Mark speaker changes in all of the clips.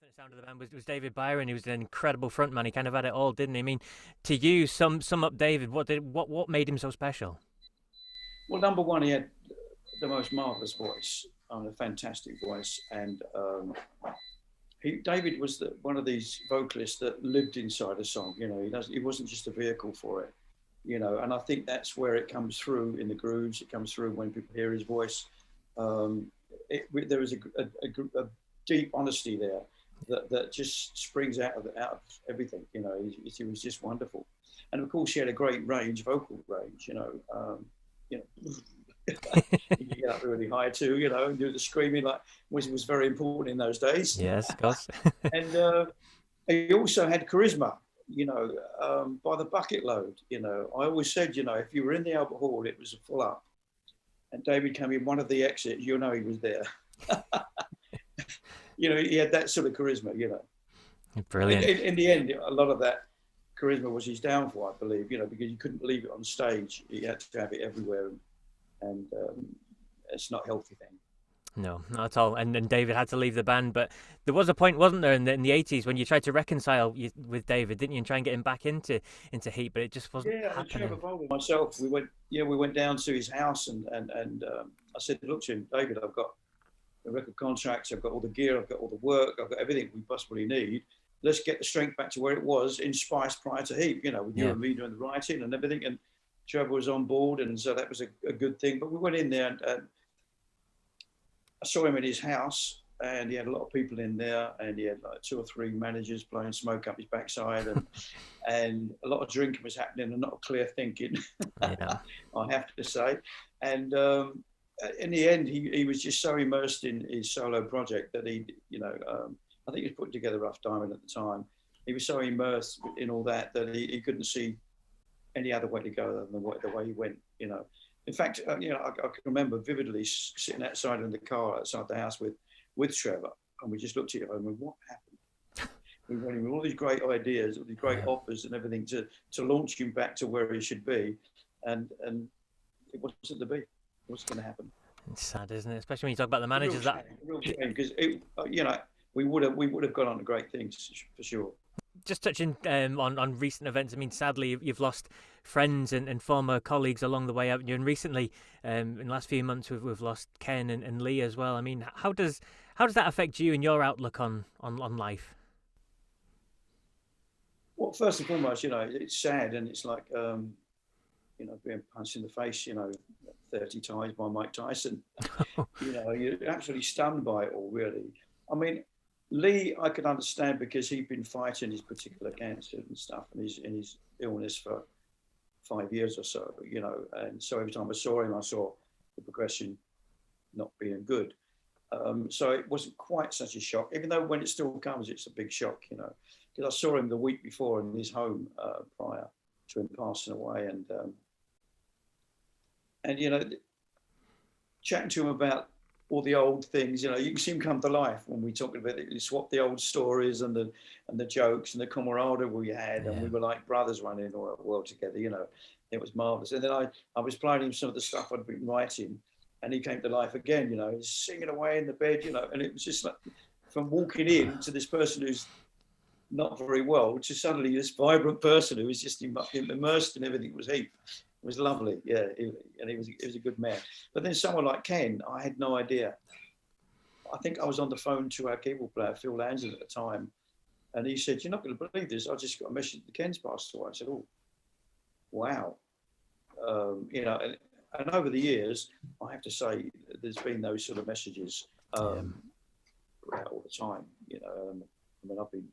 Speaker 1: definite sound of the band was David Byron. He was an incredible frontman. He kind of had it all, didn't he? I mean, to you, sum up David. What made him so special?
Speaker 2: Well, number one, he had the most marvelous voice, a fantastic voice, and David was one of these vocalists that lived inside a song. You know, he wasn't just a vehicle for it. You know, and I think that's where it comes through in the grooves. It comes through when people hear his voice. There is a deep honesty there that just springs out of everything. You know, he was just wonderful, and of course he had a great vocal range. You know, you get up really high too. You know, and do the screaming which was very important in those days.
Speaker 1: Yes, of course.
Speaker 2: And he also had charisma. You know, by the bucket load. You know, I always said, you know, if you were in the Albert Hall, it was full up, and David came in one of the exits. You know, he was there. You know, he had that sort of charisma, you know.
Speaker 1: Brilliant.
Speaker 2: In the end, a lot of that charisma was his downfall, I believe, you know, because you couldn't leave it on stage. He had to have it everywhere, and it's not a healthy thing.
Speaker 1: No, not at all. And David had to leave the band, but there was a point, wasn't there, in the 80s when you tried to reconcile with David, didn't you, and try and get him back into Heat, but it just wasn't happening.
Speaker 2: Trevor Bolden, myself, we went down to his house, and I said, look to him, David, I've got the record contracts, I've got all the gear, I've got all the work, I've got everything we possibly need. Let's get the strength back to where it was in Spice prior to Heat, you know, with you and me doing the writing and everything. And Trevor was on board, and so that was a good thing. But we went in there, and I saw him at his house, and he had a lot of people in there, and he had like 2 or 3 managers blowing smoke up his backside, and a lot of drinking was happening and not clear thinking, I have to say. And in the end, he was just so immersed in his solo project that he, you know, I think he was putting together Rough Diamond at the time. He was so immersed in all that he couldn't see any other way to go than the way he went, you know. In fact, you know, I can remember vividly sitting outside in the car outside the house with Trevor, and we just looked at each other and went, what happened? We went in with all these great ideas, all these great offers and everything to launch him back to where he should be, and it wasn't to be. What's going to happen?
Speaker 1: It's sad, isn't it? Especially when you talk about the managers.
Speaker 2: A real shame, because you know, we would have gone on to great things for sure.
Speaker 1: Just touching on recent events, I mean, sadly, you've lost friends and former colleagues along the way, haven't you? And recently, in the last few months, we've lost Ken and Lee as well. I mean, how does that affect you and your outlook on life?
Speaker 2: Well, first and foremost, you know, it's sad, and it's like, you know, being punched in the face, you know, 30 times by Mike Tyson. You know, you're absolutely stunned by it all, really. I mean, Lee, I could understand because he'd been fighting his particular cancer and stuff, and his illness for 5 years or so, you know. And so every time I saw him, I saw the progression not being good. So it wasn't quite such a shock, even though when it still comes, it's a big shock, you know. Because I saw him the week before in his home prior to him passing away, and you know, chatting to him about all the old things, you know, you can see him come to life when we talk about it. You swap the old stories and the jokes and the camaraderie we had, and we were like brothers running the world together, you know. It was marvelous. And then I was playing him some of the stuff I'd been writing, and he came to life again, you know. He's singing away in the bed, you know, and it was just like from walking in to this person who's not very well to suddenly this vibrant person who was just immersed in everything. It was Heep. It was lovely, yeah, and he was a good man. But then someone like Ken, I had no idea. I think I was on the phone to our keyboard player, Phil Lanson, at the time, and he said, "You're not going to believe this. I just got a message that Ken's passed away." I said, "Oh, wow." You know, and over the years, I have to say, there's been those sort of messages all the time. You know, I mean, I've been,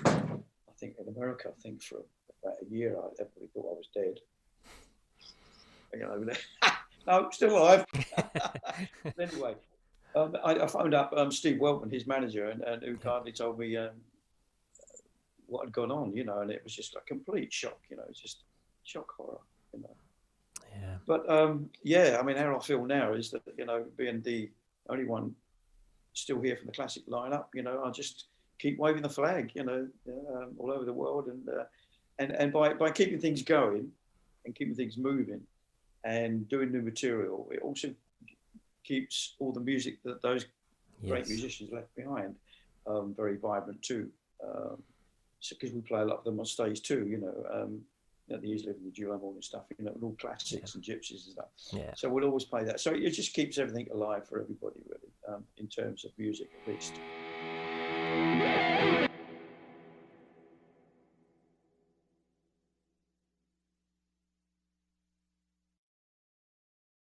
Speaker 2: I think in America, I think for about a year, everybody thought I was dead. You know, no, still alive. Anyway, I phoned up Steve Weltman, his manager, and who kindly told me what had gone on, you know, and it was just a complete shock, you know, just shock horror, you know.
Speaker 1: Yeah.
Speaker 2: But I mean, how I feel now is that, you know, being the only one still here from the classic lineup, you know, I just keep waving the flag, you know, all over the world, and by keeping things going and keeping things moving and doing new material, it also keeps all the music that those great musicians left behind very vibrant too. Because we play a lot of them on stage too, the Years Living the Duo and stuff, all classics and gypsies and stuff.
Speaker 1: Yeah.
Speaker 2: So we'll always play that. So it just keeps everything alive for everybody, really, in terms of music at least.